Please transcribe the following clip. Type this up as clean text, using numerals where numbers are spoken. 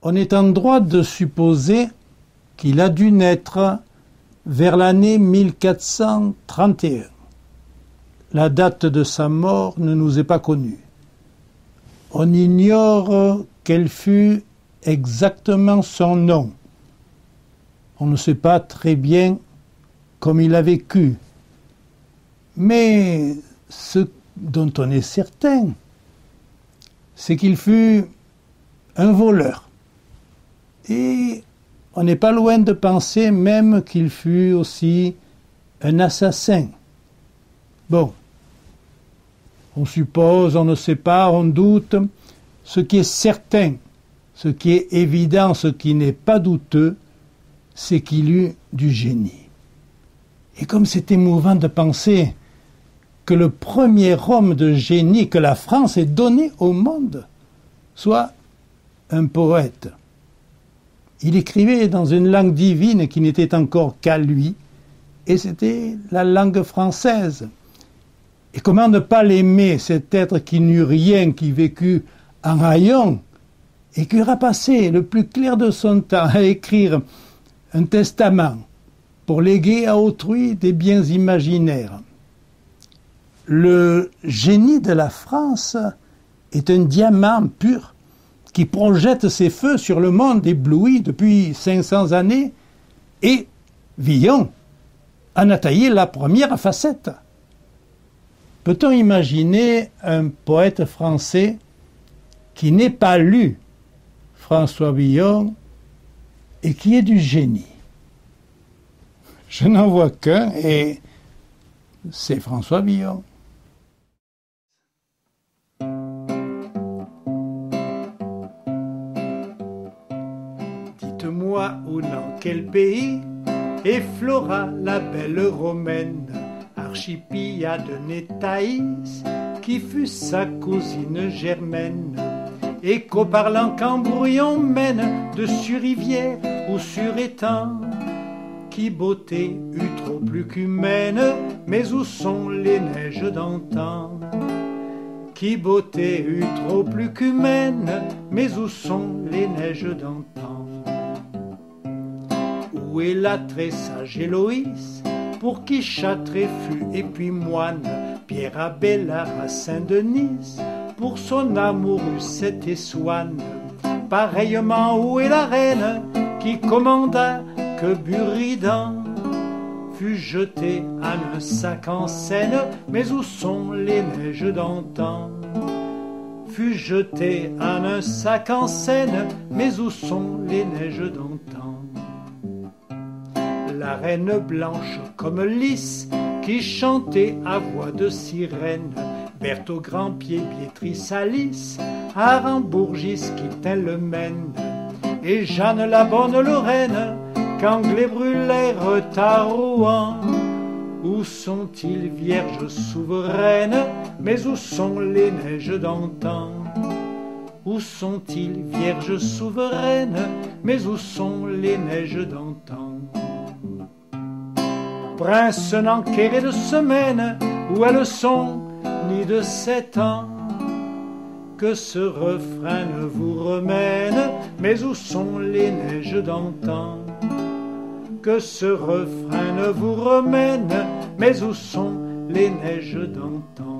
On est en droit de supposer qu'il a dû naître vers l'année 1431. La date de sa mort ne nous est pas connue. On ignore quel fut exactement son nom. On ne sait pas très bien comment il a vécu. Mais ce dont on est certain, c'est qu'il fut un voleur. Et on n'est pas loin de penser même qu'il fut aussi un assassin. Bon, on suppose, on ne sait pas, on doute. Ce qui est certain, ce qui est évident, ce qui n'est pas douteux, c'est qu'il eut du génie. Et comme c'est émouvant de penser que le premier homme de génie que la France ait donné au monde soit un poète. Il écrivait dans une langue divine qui n'était encore qu'à lui, et c'était la langue française. Et comment ne pas l'aimer, cet être qui n'eut rien, qui vécut en rayon, et qui aura passé le plus clair de son temps à écrire un testament pour léguer à autrui des biens imaginaires. Le génie de la France est un diamant pur qui projette ses feux sur le monde ébloui depuis 500 années, et Villon en a taillé la première facette. Peut-on imaginer un poète français qui n'ait pas lu François Villon et qui ait du génie? Je n'en vois qu'un, et c'est François Villon. Dites-moi où dans quel pays est Flora la belle romaine, archipia de Thaïs, qui fut sa cousine germaine, et qu'au parlant cambrouillon mène de sur rivière ou sur étang, qui beauté eut trop plus qu'humaine, mais où sont les neiges d'antan? Qui beauté eut trop plus qu'humaine, mais où sont les neiges d'antan? Où est la très sage Héloïse, pour qui Châtré fut et puis moine, Pierre Abélard à Saint-Denis, pour son amour eut cette Swann? Pareillement, où est la reine qui commanda que Buridan fut jeté en un sac en Seine, mais où sont les neiges d'antan? Fut jeté en un sac en Seine, mais où sont les neiges d'antan? La reine blanche comme lys, qui chantait à voix de sirène, Berthe au grand pied, Béatrice Alice, à Rambourgis qui tint le Maine, et Jeanne la bonne Lorraine, qu'Anglais brûlèrent à Rouen. Où sont-ils, vierges souveraines, mais où sont les neiges d'antan? Où sont-ils, vierges souveraines, mais où sont les neiges d'antan? Prince n'enquéré de semaine, où elles sont, ni de 7 ans, que ce refrain ne vous remène, mais où sont les neiges d'antan? Que ce refrain ne vous remène, mais où sont les neiges d'antan?